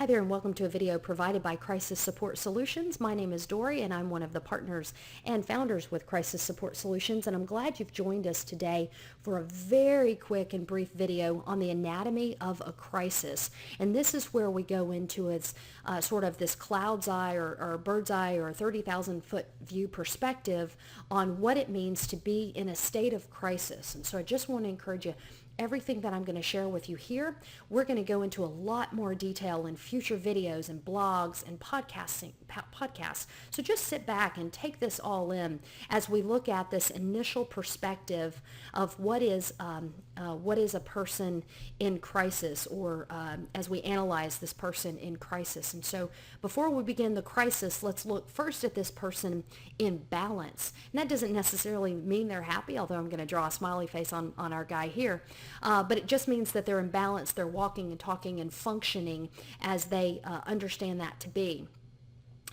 Hi there and welcome to a video provided by Crisis Support Solutions. My name is Dory and I'm one of the partners and founders with Crisis Support Solutions, and I'm glad you've joined us today for a very quick and brief video on the anatomy of a crisis. And this is where we go into its sort of this cloud's eye or bird's eye or 30,000 foot view perspective on what it means to be in a state of crisis. And so I just want to encourage you, everything that I'm going to share with you here, we're going to go into a lot more detail in future videos and blogs and podcasts. So just sit back and take this all in as we look at this initial perspective of what is a person in crisis, or as we analyze this person in crisis. And so before we begin the crisis, let's look first at this person in balance. And that doesn't necessarily mean they're happy, although I'm going to draw a smiley face on our guy here. But it just means that they're in balance, they're walking and talking and functioning as they understand that to be.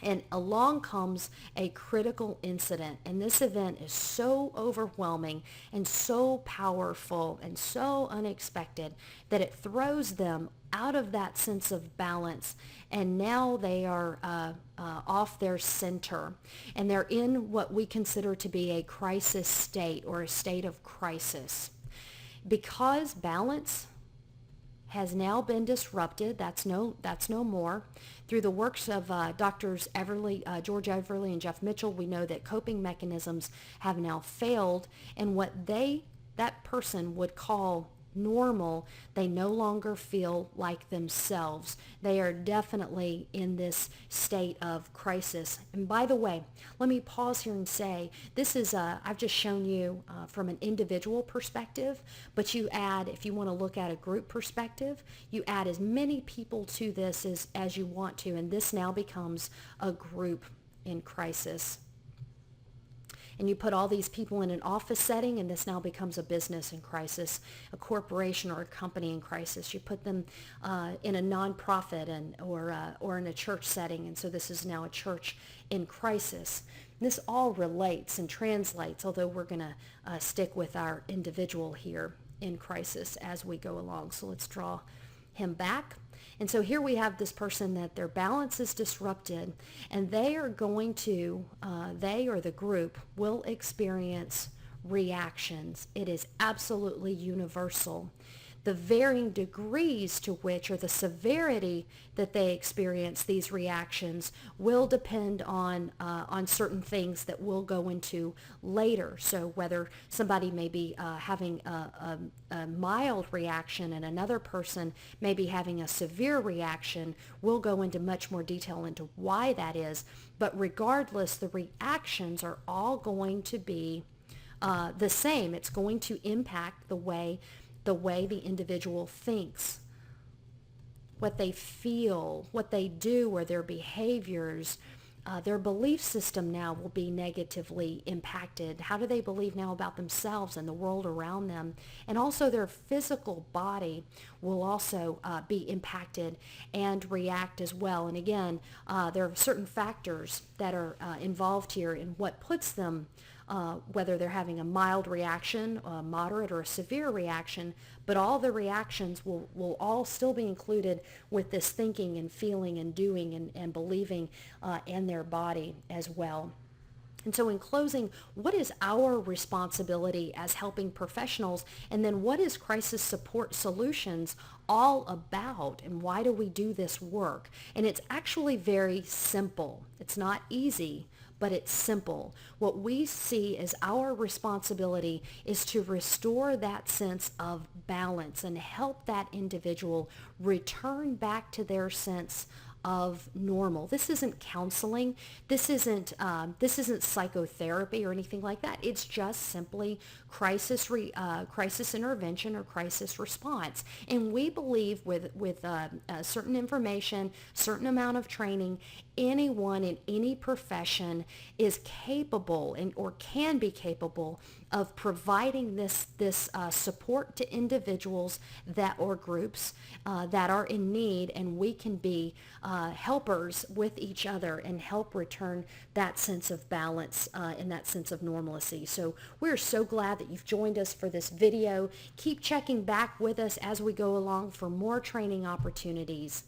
And along comes a critical incident, and this event is so overwhelming and so powerful and so unexpected that it throws them out of that sense of balance, and now they are off their center, and they're in what we consider to be a crisis state or a state of crisis. Because balance has now been disrupted, that's no more. Through the works of doctors George Everly and Jeff Mitchell, we know that coping mechanisms have now failed, and what that person would call normal, they no longer feel like themselves. They are definitely in this state of crisis. And by the way, let me pause here and say, this is, I've just shown you from an individual perspective, but you add, if you want to look at a group perspective, you add as many people to this as you want to, and this now becomes a group in crisis. And you put all these people in an office setting, and this now becomes a business in crisis, a corporation or a company in crisis. You put them in a nonprofit or in a church setting, and so this is now a church in crisis. This all relates and translates, although we're going to stick with our individual here in crisis as we go along. So let's draw him back. And so here we have this person that their balance is disrupted, and they are going to, they or the group will experience reactions. It is absolutely universal. The varying degrees to which, or the severity that they experience these reactions, will depend on certain things that we'll go into later. So whether somebody may be having a mild reaction and another person may be having a severe reaction, we'll go into much more detail into why that is. But regardless, the reactions are all going to be the same. It's going to impact the way the individual thinks, what they feel, what they do, or their behaviors. Their belief system now will be negatively impacted. How do they believe now about themselves and the world around them? And also their physical body will also be impacted and react as well. And again, there are certain factors that are involved here in what puts them, whether they're having a mild reaction, a moderate, or a severe reaction, but all the reactions will all still be included with this thinking and feeling and doing and believing in their body as well. And so in closing, what is our responsibility as helping professionals? And then what is Crisis Support Solutions all about? And why do we do this work? And it's actually very simple. It's not easy, but it's simple. What we see as our responsibility is to restore that sense of balance and help that individual return back to their sense of normal. This isn't counseling. This isn't psychotherapy or anything like that. It's just simply crisis intervention or crisis response. And we believe with certain information, certain amount of training, anyone in any profession is capable or can be capable of providing this support to individuals or groups that are in need, and we can be helpers with each other and help return that sense of balance and that sense of normalcy. So we're so glad that you've joined us for this video. Keep checking back with us as we go along for more training opportunities.